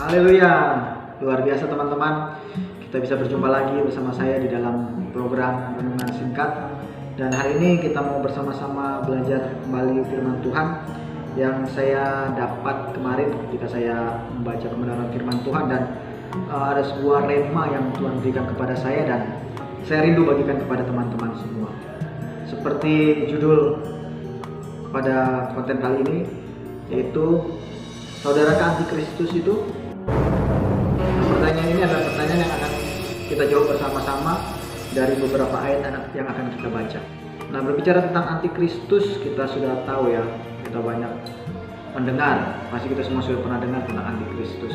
Haleluya, luar biasa teman-teman. Kita bisa berjumpa lagi bersama saya di dalam program Renungan Singkat. Dan hari ini kita mau bersama-sama belajar kembali firman Tuhan yang saya dapat kemarin ketika saya membaca kebenaran firman Tuhan. Dan ada sebuah rema yang Tuhan berikan kepada saya dan saya rindu bagikan kepada teman-teman semua. Seperti judul pada konten kali ini, yaitu saudarakah antikristus itu? Pertanyaan ini adalah pertanyaan yang akan kita jawab bersama-sama dari beberapa ayat yang akan kita baca. Nah, berbicara tentang antikristus, kita sudah tahu ya, kita banyak mendengar, pasti kita semua sudah pernah dengar tentang antikristus.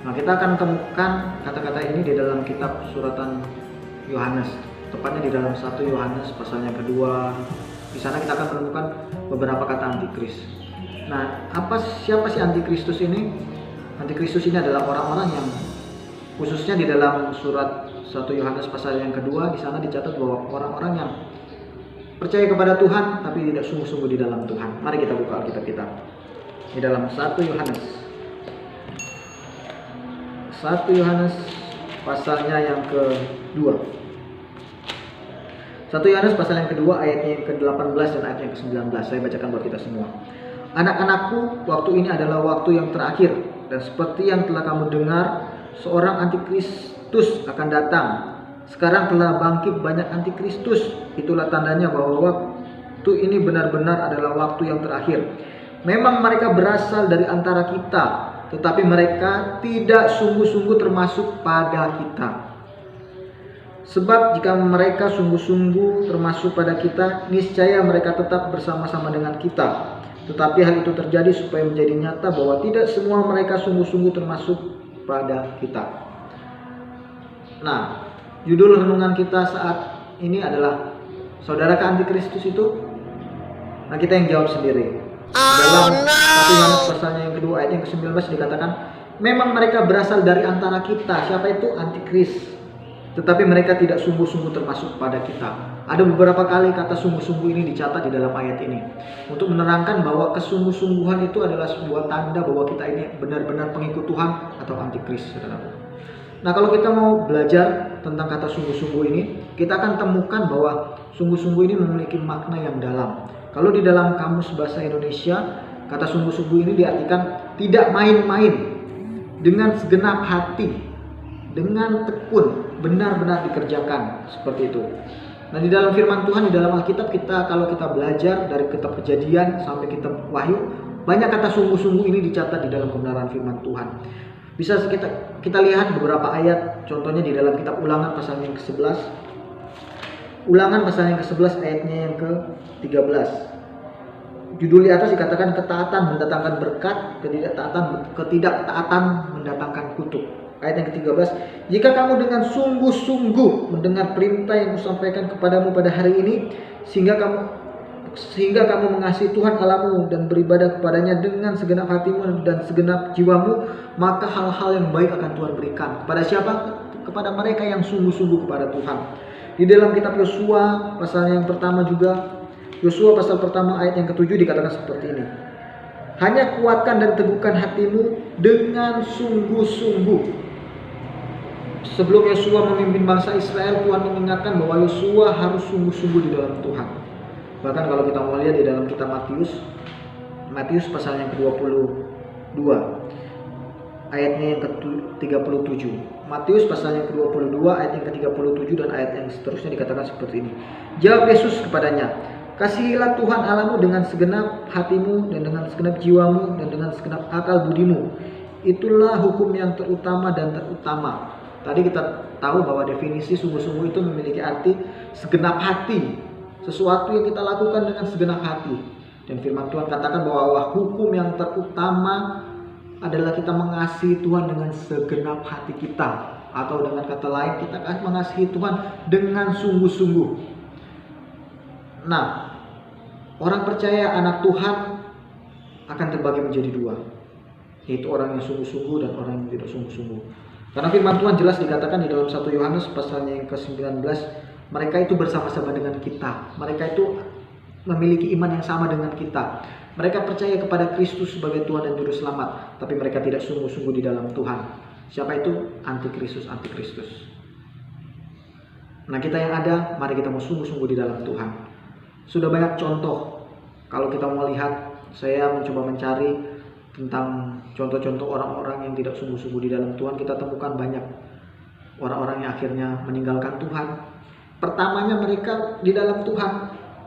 Nah, kita akan temukan kata-kata ini di dalam kitab suratan Yohanes, tepatnya di dalam 1 Yohanes pasal yang kedua. Di sana kita akan menemukan beberapa kata antikris. Nah, siapa sih antikristus ini? Antikristus ini adalah orang-orang yang khususnya di dalam surat 1 Yohanes pasal yang kedua, di sana dicatat bahwa orang-orang yang percaya kepada Tuhan tapi tidak sungguh-sungguh di dalam Tuhan. Mari kita buka Alkitab kita di dalam 1 Yohanes. 1 Yohanes pasalnya yang kedua. 1 Yohanes pasal yang kedua ayatnya yang ke-18 dan ayat yang ke-19. Saya bacakan buat kita semua. Anak-anakku, waktu ini adalah waktu yang terakhir, dan seperti yang telah kamu dengar, seorang antikristus akan datang. Sekarang telah bangkit banyak antikristus. Itulah tandanya bahwa waktu ini benar-benar adalah waktu yang terakhir. Memang mereka berasal dari antara kita, tetapi mereka tidak sungguh-sungguh termasuk pada kita. Sebab jika mereka sungguh-sungguh termasuk pada kita, niscaya mereka tetap bersama-sama dengan kita. Tetapi hal itu terjadi supaya menjadi nyata bahwa tidak semua mereka sungguh-sungguh termasuk pada kita. Nah, judul renungan kita saat ini adalah saudarakah antikristus itu? Nah, kita yang jawab sendiri. Dalam 1 Yohanes pasalnya yang kedua ayat yang ke-19 dikatakan, memang mereka berasal dari antara kita. Siapa itu? Antikris. Tetapi mereka tidak sungguh-sungguh termasuk pada kita. Ada beberapa kali kata sungguh-sungguh ini dicatat di dalam ayat ini untuk menerangkan bahwa kesungguh-sungguhan itu adalah sebuah tanda bahwa kita ini benar-benar pengikut Tuhan atau antikris. Nah, kalau kita mau belajar tentang kata sungguh-sungguh ini, kita akan temukan bahwa sungguh-sungguh ini memiliki makna yang dalam. Kalau di dalam kamus bahasa Indonesia, kata sungguh-sungguh ini diartikan tidak main-main, dengan segenap hati, dengan tekun, benar-benar dikerjakan, seperti itu. Nah, di dalam firman Tuhan, di dalam Alkitab, kalau kita belajar dari kitab Kejadian sampai kitab Wahyu, banyak kata sungguh-sungguh ini dicatat di dalam kebenaran firman Tuhan. Bisa kita lihat beberapa ayat, contohnya di dalam kitab Ulangan pasal yang ke-11. Ulangan pasal yang ke-11 ayatnya yang ke-13. Judul di atas dikatakan ketaatan mendatangkan berkat, ketidaktaatan mendatangkan kutuk. Ayat yang ke-13, jika kamu dengan sungguh-sungguh mendengar perintah yang kusampaikan kepadamu pada hari ini, sehingga kamu mengasihi Tuhan Allahmu dan beribadah kepadanya dengan segenap hatimu dan segenap jiwamu, maka hal-hal yang baik akan Tuhan berikan. Kepada siapa? Kepada mereka yang sungguh-sungguh kepada Tuhan. Di dalam kitab Yosua pasal yang pertama juga, Yosua pasal pertama ayat yang ke-7 dikatakan seperti ini. Hanya kuatkan dan teguhkan hatimu dengan sungguh-sungguh. Sebelum Yosua memimpin bangsa Israel, Tuhan mengingatkan bahwa Yosua harus sungguh-sungguh di dalam Tuhan. Bahkan kalau kita mau lihat di dalam kitab Matius pasal yang ke-22, ayatnya yang ke-37. Matius pasal yang ke-22, ayat yang ke-37 dan ayat yang seterusnya dikatakan seperti ini. Jawab Yesus kepadanya, kasihilah Tuhan Allahmu dengan segenap hatimu dan dengan segenap jiwamu dan dengan segenap akal budimu. Itulah hukum yang terutama dan terutama. Tadi kita tahu bahwa definisi sungguh-sungguh itu memiliki arti segenap hati. Sesuatu yang kita lakukan dengan segenap hati. Dan firman Tuhan katakan bahwa hukum yang terutama adalah kita mengasihi Tuhan dengan segenap hati kita. Atau dengan kata lain, kita mengasihi Tuhan dengan sungguh-sungguh. Nah, orang percaya anak Tuhan akan terbagi menjadi dua, yaitu orang yang sungguh-sungguh dan orang yang tidak sungguh-sungguh. Karena firman Tuhan jelas dikatakan di dalam 1 Yohanes pasalnya yang ke-19, mereka itu bersama-sama dengan kita. Mereka itu memiliki iman yang sama dengan kita. Mereka percaya kepada Kristus sebagai Tuhan dan Juru Selamat, tapi mereka tidak sungguh-sungguh di dalam Tuhan. Siapa itu? Antikristus, antikristus. Nah, kita yang ada, mari kita mau sungguh-sungguh di dalam Tuhan. Sudah banyak contoh. Kalau kita mau lihat, saya mencoba mencari tentang contoh-contoh orang-orang yang tidak sungguh-sungguh di dalam Tuhan. Kita temukan banyak orang-orang yang akhirnya meninggalkan Tuhan. Pertamanya mereka di dalam Tuhan,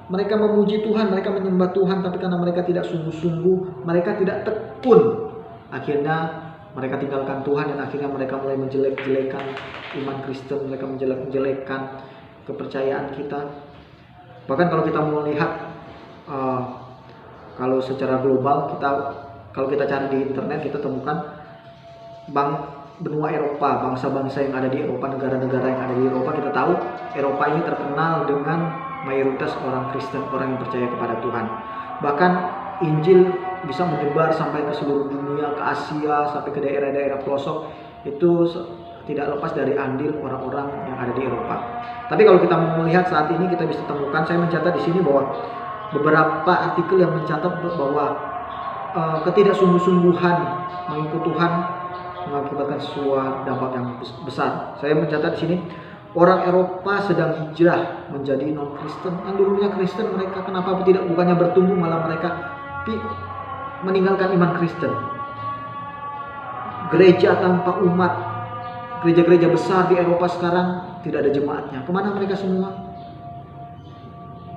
mereka memuji Tuhan, mereka menyembah Tuhan, tapi karena mereka tidak sungguh-sungguh, mereka tidak tekun, akhirnya mereka tinggalkan Tuhan, dan akhirnya mereka mulai menjelek-jelekan iman Kristen, mereka menjelek-jelekan kepercayaan kita. Bahkan kalau kita mau lihat, kalau secara global, kalau kita cari di internet, kita temukan benua Eropa, bangsa-bangsa yang ada di Eropa, negara-negara yang ada di Eropa. Kita tahu Eropa ini terkenal dengan mayoritas orang Kristen, orang yang percaya kepada Tuhan. Bahkan Injil bisa menyebar sampai ke seluruh dunia, ke Asia, sampai ke daerah-daerah pelosok. Itu tidak lepas dari andil orang-orang yang ada di Eropa. Tapi kalau kita mau melihat saat ini, kita bisa temukan, saya mencatat di sini bahwa beberapa artikel yang mencatat bahwa ketidaksungguh-sungguhan mengikut Tuhan mengakibatkan sebuah dampak yang besar. Saya mencatat di sini, orang Eropa sedang hijrah menjadi non-Kristen. Yang dulunya Kristen, mereka bukannya bertumbuh, malah mereka meninggalkan iman Kristen. Gereja tanpa umat, gereja-gereja besar di Eropa sekarang tidak ada jemaatnya. Kemana mereka semua?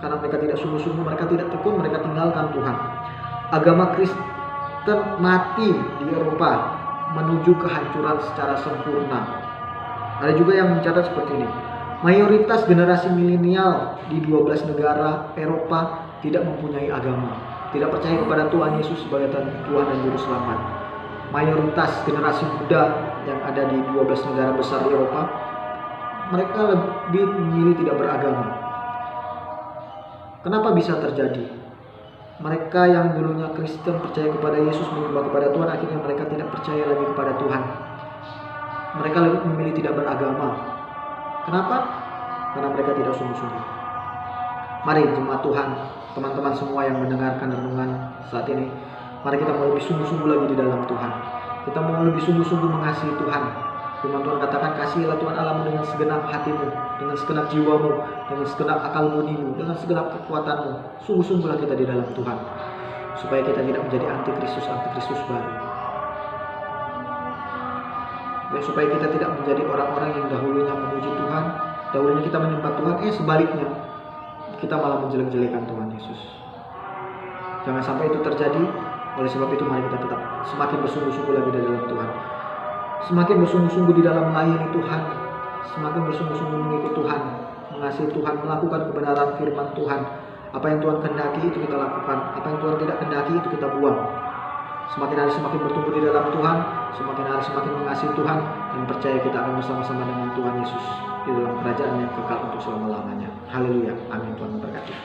Karena mereka tidak sungguh-sungguh, mereka tidak tekun, mereka tinggalkan Tuhan. Agama Kristen mati di Eropa, menuju kehancuran secara sempurna. Ada juga yang mencatat seperti ini. Mayoritas generasi milenial di 12 negara Eropa tidak mempunyai agama, tidak percaya kepada Tuhan Yesus sebagai Tuhan dan Juru Selamat. Mayoritas generasi muda yang ada di 12 negara besar di Eropa, mereka lebih memilih tidak beragama. Kenapa bisa terjadi? Mereka yang dulunya Kristen, percaya kepada Yesus, menyembah kepada Tuhan, akhirnya mereka tidak percaya lagi kepada Tuhan. Mereka lebih memilih tidak beragama. Kenapa? Karena mereka tidak sungguh-sungguh. Mari jemaat Tuhan, teman-teman semua yang mendengarkan renungan saat ini, mari kita mau lebih sungguh-sungguh lagi di dalam Tuhan. Kita mau lebih sungguh-sungguh mengasihi Tuhan. Firman Tuhan katakan, kasihilah Tuhan Allahmu dengan segenap hatimu, dengan segenap jiwamu, dengan segenap akal budimu, dengan segenap kekuatanmu. Sungguh-sungguhlah kita di dalam Tuhan, supaya kita tidak menjadi antikristus baru. Dan supaya kita tidak menjadi orang-orang yang dahulunya memuji Tuhan, dahulunya kita menyembah Tuhan, sebaliknya kita malah menjelek-jelekan Tuhan Yesus. Jangan sampai itu terjadi. Oleh sebab itu, mari kita tetap semakin bersungguh-sungguh lagi di dalam Tuhan. Semakin bersungguh-sungguh di dalam melayani Tuhan, semakin bersungguh-sungguh mengikut Tuhan, mengasihi Tuhan, melakukan kebenaran firman Tuhan. Apa yang Tuhan kehendaki itu kita lakukan, apa yang Tuhan tidak kehendaki itu kita buang. Semakin hari semakin bertumbuh di dalam Tuhan, semakin hari semakin mengasihi Tuhan, dan percaya kita akan bersama-sama dengan Tuhan Yesus di dalam kerajaan yang kekal untuk selama-lamanya. Haleluya, amin. Tuhan memberkati.